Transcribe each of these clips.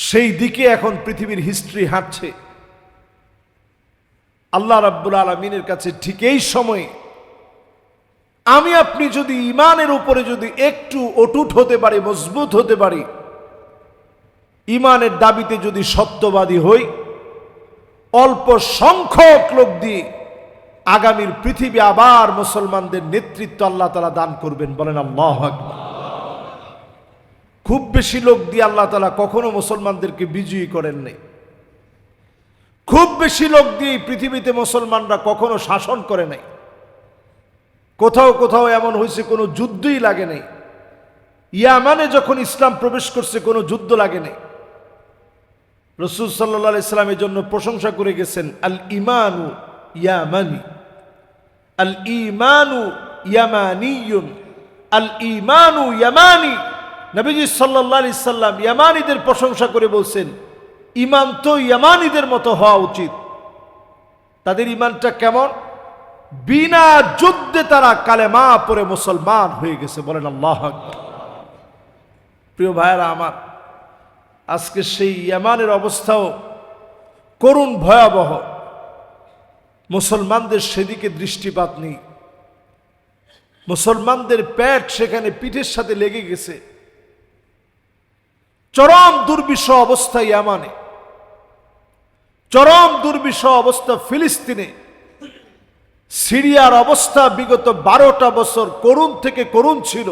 সেই দিকে এখন পৃথিবীর হিস্ট্রি হাঁটছে। আল্লাহ রাব্বুল আলামিনের কাছে ঠিক এই সময়ে আমি আপনি যদি ইমানের উপরে যদি একটু অটুট হতে পারি, মজবুত হতে পারি, ইমানের দাবিতে যদি সত্যবাদী হই, অল্প সংখ্যক লোক দিয়ে আগামীর পৃথিবী আবার মুসলমানদের নেতৃত্ব আল্লাহ তাআলা দান করবেন। বলেন আল্লাহু আকবার। খুব বেশি লোক দিয়ে আল্লাহ তাআলা কখনো মুসলমানদেরকে বিজয়ী করেন নাই। খুব বেশি লোক দিয়ে পৃথিবীতে মুসলমানরা কখনো শাসন করে নাই। কোথাও কোথাও এমন হয়েছে কোনো যুদ্ধই লাগে নাই। ইয়ামানে যখন ইসলাম প্রবেশ করছে কোনো যুদ্ধ লাগে নাই। রাসূল সাল্লাল্লাহু আলাইহি সাল্লামের জন্য প্রশংসা করে গেছেন, আল ইমানু ইয়ামানি, আল ইমানু ইয়ামানিয়ুন, আল ইমানু ইয়ামানি। নবীজি সাল্লাল্লাহু আলাইহি সাল্লাম ইয়ামানিদের প্রশংসা করে বলছেন, ইমান তো ইয়ামানিদের মতো হওয়া উচিত। তাদের ইমানটা কেমন? বিনা যুদ্ধে তারা কালেমা পড়ে মুসলমান হয়ে গেছে। বলেন আল্লাহু আকবার। প্রিয় ভাইয়েরা আমার, আজকে সেই ইয়ামানের অবস্থাও করুণ, ভয়াবহ। মুসলমানদের সেদিকে দৃষ্টিপাত নেই। মুসলমানদের পেট সেখানে পিঠের সাথে লেগে গেছে। চরম দুর্বিষহ অবস্থা ইয়ামানে, চরম দুর্বিষহ অবস্থা ফিলিস্তিনে, সিরিয়ার অবস্থা বিগত 12টা বছর করুণ থেকে করুণ ছিল।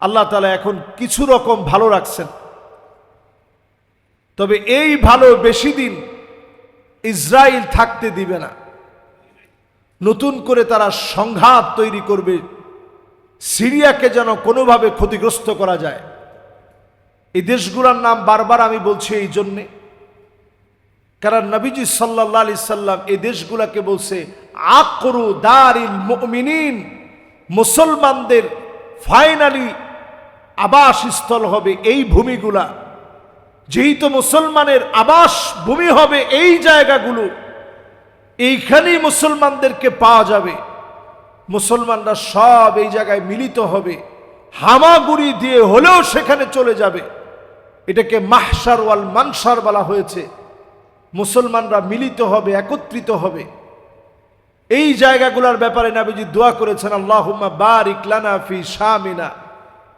আল্লাহ তাআলা এখন কিছু রকম ভালো রাখছেন। তবে এই ভালো বেশি দিন ইসরায়েল থাকতে দিবে না। নতুন করে তারা সংঘাত তৈরি করবে, সিরিয়াকে যেন কোনোভাবে ক্ষতিগ্রস্ত করা যায়। এই দেশগুলোর নাম বারবার আমি বলছি এই জন্যে, কারণ নবীজি সাল্লাল্লাহু আলাইহি সাল্লাম এই দেশগুলাকে বলছে আকরু দারিল মুমিনিন, মুসলমানদের ফাইনালি আবাসস্থল হবে এই ভূমিগুলা। যেহেতু মুসলমানের আবাস ভূমি হবে এই জায়গাগুলো, এইখানেই মুসলমানদেরকে পাওয়া যাবে। মুসলমানরা সব এই জায়গায় মিলিত হবে, হামাগুড়ি দিয়ে হলেও সেখানে চলে যাবে। এটাকে মাহশার ওয়াল মানশার বলা হয়েছে। মুসলমানরা মিলিত হবে, একত্রিত হবে। এই জায়গাগুলোর ব্যাপারে নবীজি দোয়া করেছেন, আল্লাহুম্মা বারিক লানা ফি শামিনা,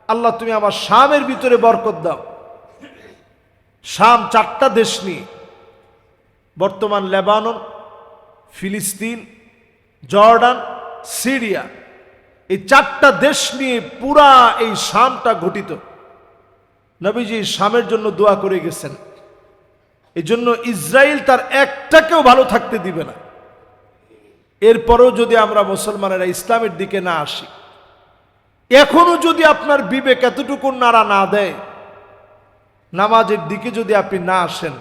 আল্লাহ তুমি আমার শামের ভিতরে বরকত দাও। শাম 4টা দেশ নিয়ে, বর্তমান লেবানন, ফিলিস্তিন, জর্ডান, সিরিয়া, এই 4টা দেশ নিয়ে পুরা এই শামটা গঠিত। নবীজি শামের জন্য দোয়া করে গেছেন। এই জন্য ইসরায়েল তার একটাকেও ভালো থাকতে দিবে না। এরপরও যদি আমরা মুসলমানেরা ইসলামের দিকে না আসি, এখনো যদি আপনার বিবেক এতটুকু নাড়া না দেয়, নামাজের দিকে যদি আপনি না আসেন,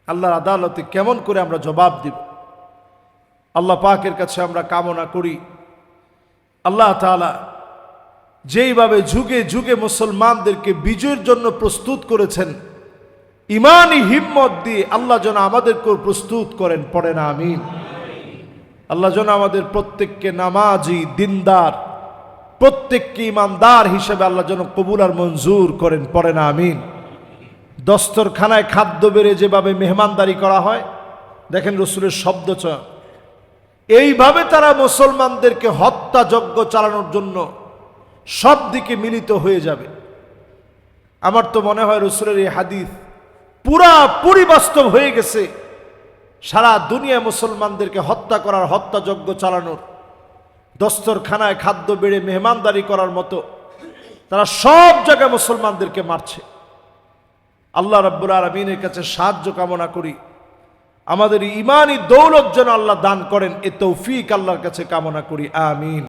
আল্লাহর আদালতে কেমন করে আমরা জবাব দিব? আল্লাহ পাকের কাছে আমরা কামনা করি, আল্লাহ তাআলা যেইভাবে যুগে যুগে মুসলমানদেরকে বিজয়ের জন্য প্রস্তুত করেছেন, ইমানি হিম্মত দিয়ে আল্লাহ যেন আমাদেরকেও প্রস্তুত করেন। পড়েন আমিন। আল্লাহ যেন আমাদের প্রত্যেককে নামাজি, দিনদার, প্রত্যেককে ইমানদার হিসেবে আল্লাহ যেন কবুল আর মঞ্জুর করেন। পড়েন আমিন। দস্তরখানায় খাদ্য বেড়ে যেভাবে মেহমানদারি করা হয়, দেখেন রাসূলের শব্দচয়ন, এইভাবে তারা মুসলমানদেরকে হত্যাযজ্ঞ চালানোর জন্য সব দিকে মিলিত হয়ে যাবে। আমার তো মনে হয় রাসূলের এই হাদিস পুরাপুরি বাস্তব হয়ে গেছে। সারা দুনিয়া মুসলমানদেরকে হত্যা করার, হত্যাযজ্ঞ চালানোর, দস্তরখানায় খাদ্য বেড়ে মেহমানদারি করার মতো তারা সব জায়গায় মুসলমানদেরকে মারছে। আল্লাহ রাব্বুল আলামিনের কাছে সাহায্য কামনা করি, আমাদের ইমানি দৌলত যেন আল্লাহ দান করেন, এ তৌফিক আল্লাহর কাছে কামনা করি। আমিন।